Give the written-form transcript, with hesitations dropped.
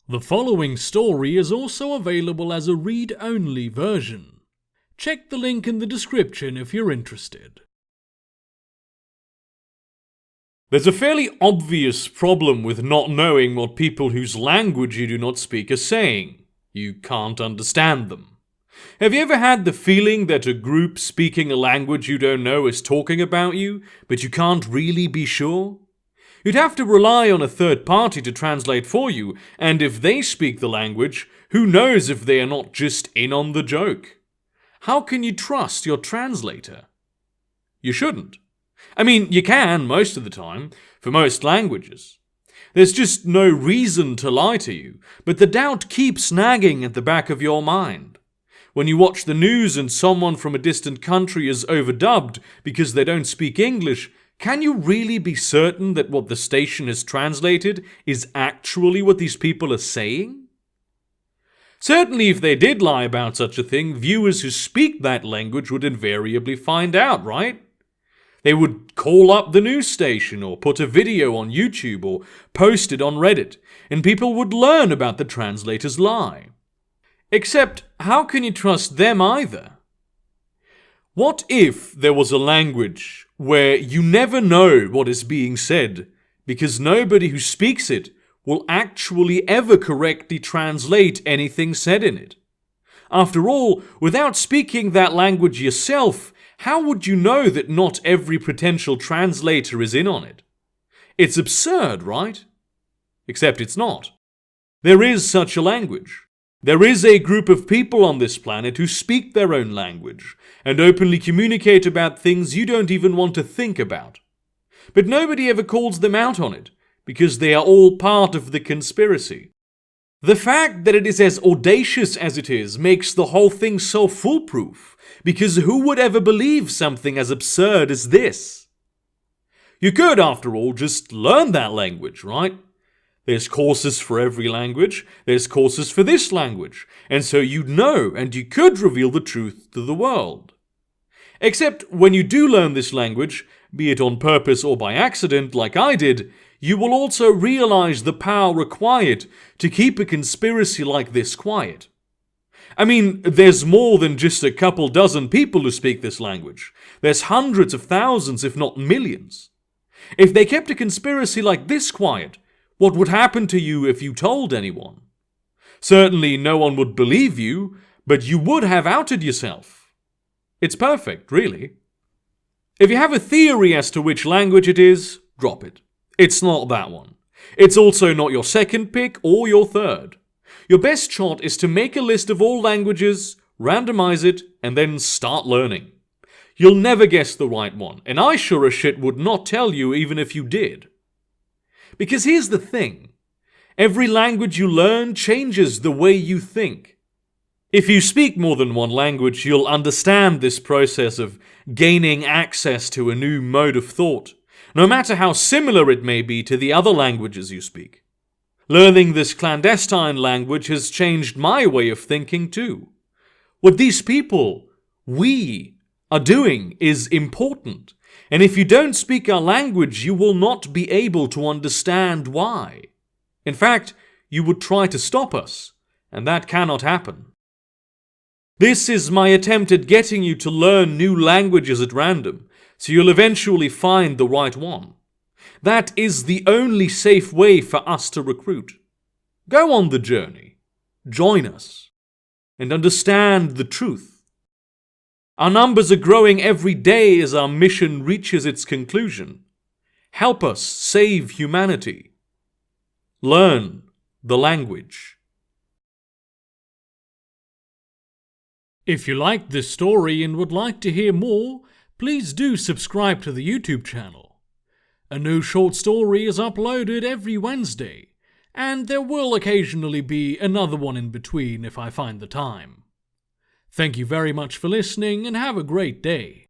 The following story is also available as a read-only version. Check the link in the description if you're interested. There's a fairly obvious problem with not knowing what people whose language you do not speak are saying. You can't understand them. Have you ever had the feeling that a group speaking a language you don't know is talking about you, but you can't really be sure? You'd have to rely on a third party to translate for you, and if they speak the language, who knows if they are not just in on the joke? How can you trust your translator? You shouldn't. I mean, you can most of the time, for most languages. There's just no reason to lie to you, but the doubt keeps nagging at the back of your mind. When you watch the news and someone from a distant country is overdubbed because they don't speak English, can you really be certain that what the station has translated is actually what these people are saying? Certainly, if they did lie about such a thing, viewers who speak that language would invariably find out, right? They would call up the news station or put a video on YouTube or post it on Reddit, and people would learn about the translator's lie. Except, how can you trust them either? What if there was a language where you never know what is being said because nobody who speaks it will actually ever correctly translate anything said in it? After all, without speaking that language yourself, how would you know that not every potential translator is in on it? It's absurd, right? Except it's not. There is such a language. There is a group of people on this planet who speak their own language and openly communicate about things you don't even want to think about. But nobody ever calls them out on it because they are all part of the conspiracy. The fact that it is as audacious as it is makes the whole thing so foolproof, because who would ever believe something as absurd as this? You could, after all, just learn that language, right? There's courses for every language, there's courses for this language, and so you'd know and you could reveal the truth to the world. Except when you do learn this language, be it on purpose or by accident like I did, you will also realize the power required to keep a conspiracy like this quiet. I mean, there's more than just a couple dozen people who speak this language. There's hundreds of thousands, if not millions. If they kept a conspiracy like this quiet, what would happen to you if you told anyone? Certainly no one would believe you, but you would have outed yourself. It's perfect, really. If you have a theory as to which language it is, drop it. It's not that one. It's also not your second pick or your third. Your best shot is to make a list of all languages, randomize it, and then start learning. You'll never guess the right one, and I sure as shit would not tell you even if you did. Because here's the thing. Every language you learn changes the way you think. If you speak more than one language, you'll understand this process of gaining access to a new mode of thought, no matter how similar it may be to the other languages you speak. Learning this clandestine language has changed my way of thinking too. What these people, we, are doing is important. And if you don't speak our language, you will not be able to understand why. In fact, you would try to stop us, and that cannot happen. This is my attempt at getting you to learn new languages at random, so you'll eventually find the right one. That is the only safe way for us to recruit. Go on the journey, join us, and understand the truth. Our numbers are growing every day as our mission reaches its conclusion. Help us save humanity. Learn the language. If you liked this story and would like to hear more, please do subscribe to the YouTube channel. A new short story is uploaded every Wednesday, and there will occasionally be another one in between if I find the time. Thank you very much for listening and have a great day.